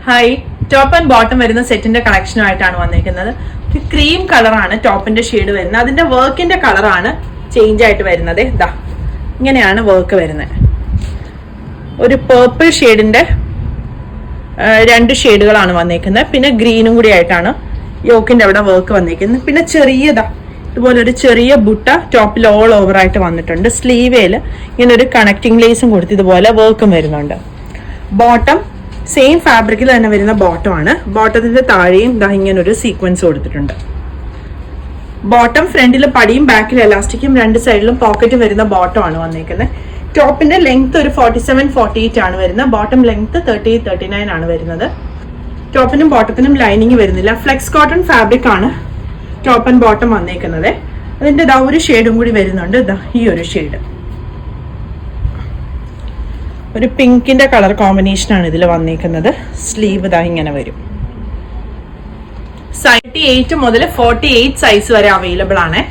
Hi, top and bottom വരുന്ന സെറ്റിന്റെ കളക്ഷനുമായിട്ടാണ് വന്നിരിക്കുന്നത്. ഒരു ക്രീം കളറാണ് ടോപ്പിന്റെ ഷെയ്ഡ് വരുന്നത്. അതിന്റെ വർക്കിന്റെ കളറാണ് ചേഞ്ച് ആയിട്ട് വരുന്നത്. ഇതാ ഇങ്ങനെയാണ് വർക്ക് വരുന്നത്. ഒരു പേർപ്പിൾ ഷെയ്ഡിന്റെ 2 ഷെയ്ഡുകളാണ് വന്നിരിക്കുന്നത്. പിന്നെ ഗ്രീനും കൂടി ആയിട്ടാണ് യോക്കിന്റെ അവിടെ വർക്ക് വന്നിരിക്കുന്നത്. പിന്നെ ചെറിയതാ ഇതുപോലെ ഒരു ചെറിയ ബുട്ട ടോപ്പിൽ ഓൾ ഓവർ ആയിട്ട് വന്നിട്ടുണ്ട്. സ്ലീവേല് ഇങ്ങനെ ഒരു കണക്റ്റിംഗ് ലേസും കൊടുത്ത് ഇതുപോലെ വർക്കും വരുന്നുണ്ട്. ബോട്ടം സെയിം ഫാബ്രിക്കിൽ തന്നെ വരുന്ന ബോട്ടം ആണ്. ബോട്ടത്തിന്റെ താഴെയും ഇങ്ങനെ ഒരു സീക്വൻസ് കൊടുത്തിട്ടുണ്ട്. ബോട്ടം ഫ്രണ്ടിൽ പടിയും ബാക്കിൽ എലാസ്റ്റിക്കും 2 സൈഡിലും പോക്കറ്റും വരുന്ന ബോട്ടം ആണ് വന്നിരിക്കുന്നത്. ടോപ്പിന്റെ ലെങ്ത് ഒരു 47-48 ആണ് വരുന്നത്. ബോട്ടം ലെങ്ത് 30-39 ആണ് വരുന്നത്. ടോപ്പിനും ബോട്ടത്തിനും ലൈനിങ് വരുന്നില്ല. ഫ്ലെക്സ് കോട്ടൺ ഫാബ്രിക് ആണ് ടോപ്പ് ആൻഡ് ബോട്ടം വന്നിരിക്കുന്നത്. അതിന്റെ ഒരു ഷെയ്ഡും കൂടി വരുന്നുണ്ട്. ഈ ഒരു ഷെയ്ഡ് ഒരു പിങ്കിന്റെ കളർ കോമ്പിനേഷൻ ആണ് ഇതിൽ വന്നിരിക്കുന്നത്. സ്ലീവ് ഇങ്ങനെ വരും. 38 മുതൽ 48 സൈസ് വരെ അവൈലബിൾ ആണ്.